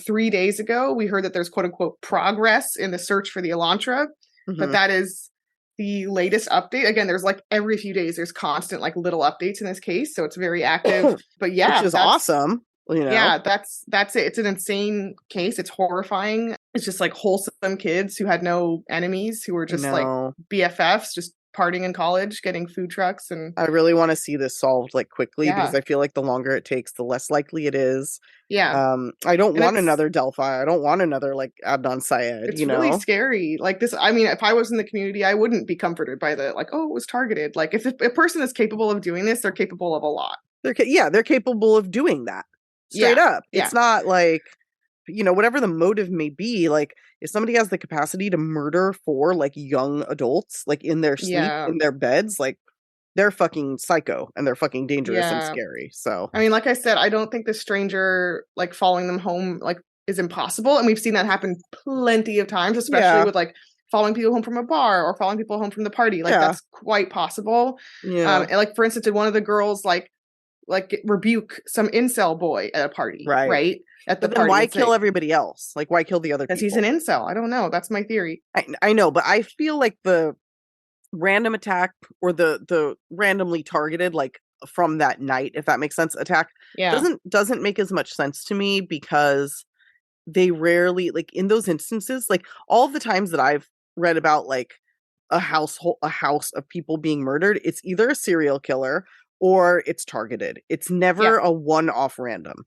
3 days ago, we heard that there's quote unquote progress in the search for the Elantra, but that is the latest update. Again, there's like every few days, there's constant like little updates in this case. So it's very active, but which is awesome. Yeah, that's it. It's an insane case. It's horrifying. It's just like wholesome kids who had no enemies, who were just like BFFs, just partying in college, getting food trucks. And I really want to see this solved like quickly because I feel like the longer it takes, the less likely it is. I don't want another Delphi. I don't want another like Adnan Syed. It's really scary. Like this, I mean, if I was in the community, I wouldn't be comforted by the like, oh, it was targeted. Like if a person is capable of doing this, they're capable of a lot. They're capable of doing that. Straight up. It's not like, whatever the motive may be, like if somebody has the capacity to murder 4 like young adults, like in their sleep, in their beds, like they're fucking psycho and they're fucking dangerous and scary. So, I mean, like I said, I don't think the stranger like following them home like is impossible. And we've seen that happen plenty of times, especially with like following people home from a bar or following people home from the party. Like that's quite possible. And like, for instance, did one of the girls like rebuke some incel boy at a party, right? At the but then party, why kill everybody else? Like, why kill the other people? Because he's an incel. I don't know. That's my theory. I know, but I feel like the random attack or the randomly targeted, like from that night, if that makes sense, attack doesn't make as much sense to me because they rarely, like in those instances, like all the times that I've read about like a house of people being murdered, it's either a serial killer or it's targeted. It's never a one-off random.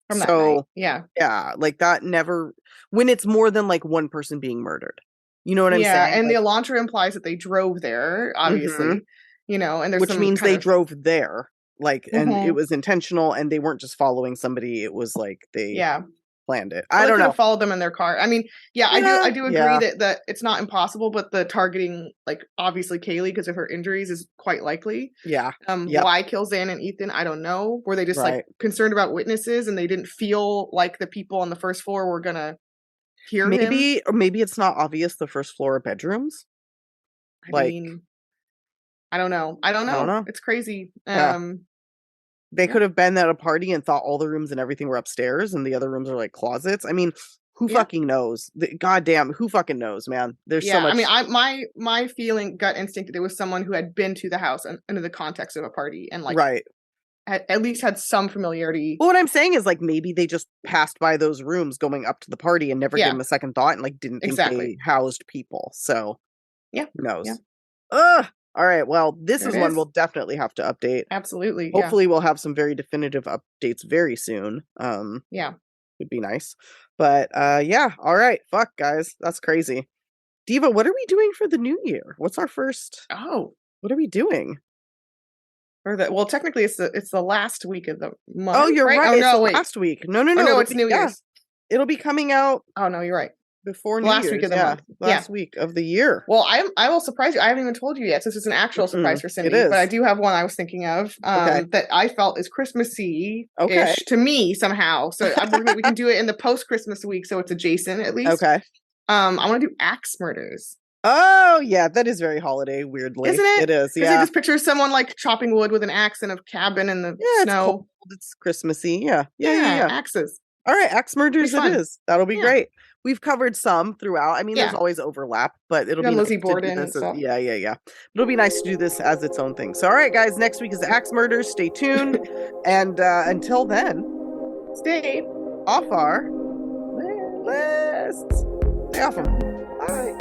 From that night. Yeah, like that never, when it's more than like one person being murdered. You know what I'm saying? Yeah, and like, the Elantra implies that they drove there, obviously. And there's which means they drove there, like, and it was intentional, and they weren't just following somebody. It was like they planned it. I don't know. Followed them in their car. I mean, I do agree that it's not impossible, but the targeting, like obviously Kaylee because of her injuries, is quite likely. Why kill Zan and Ethan? I don't know. Were they just like concerned about witnesses and they didn't feel like the people on the first floor were gonna hear him? Or maybe it's not obvious the first floor are bedrooms. I mean, I don't know. It's crazy. They could have been at a party and thought all the rooms and everything were upstairs and the other rooms are like closets. I mean, who fucking knows? Goddamn, who fucking knows, man? There's so much. I mean, my feeling, gut instinct, that it was someone who had been to the house under the context of a party and like at least had some familiarity. Well, what I'm saying is like maybe they just passed by those rooms going up to the party and never gave them a second thought and like didn't think they housed people. So who knows? Ugh. All right. Well, this is one we'll definitely have to update. Absolutely. Hopefully we'll have some very definitive updates very soon. Yeah. Would be nice. But yeah. All right. Fuck, guys. That's crazy. Diva, what are we doing for the new year? What's our first? Oh. What are we doing? Well, technically it's the last week of the month. Oh, you're right. Oh, It's no, the wait. last week. No. Oh, no, it's New Year's. It'll be coming out. Oh, no, you're right. Before New last Year's. Week of the month. Last week of the year. Well, I will surprise you. I haven't even told you yet. So this is an actual surprise for Cindy. It is. But I do have one I was thinking of that I felt is Christmassy-ish to me somehow. So we can do it in the post-Christmas week, so it's adjacent at least. Okay. I want to do axe murders. Oh, yeah, that is very holiday, weirdly. Isn't it? It is, yeah. I just picture someone like chopping wood with an axe in a cabin in the snow. It's cold. It's Christmassy. Yeah. Axes. All right, axe murders it is. That'll be great. We've covered some throughout. I mean, there's always overlap, but it'll be Lizzie nice Borden to do this. and stuff. Yeah. It'll be nice to do this as its own thing. So, all right, guys, next week is axe murders. Stay tuned. And until then, stay off our lists. Stay off them. Bye.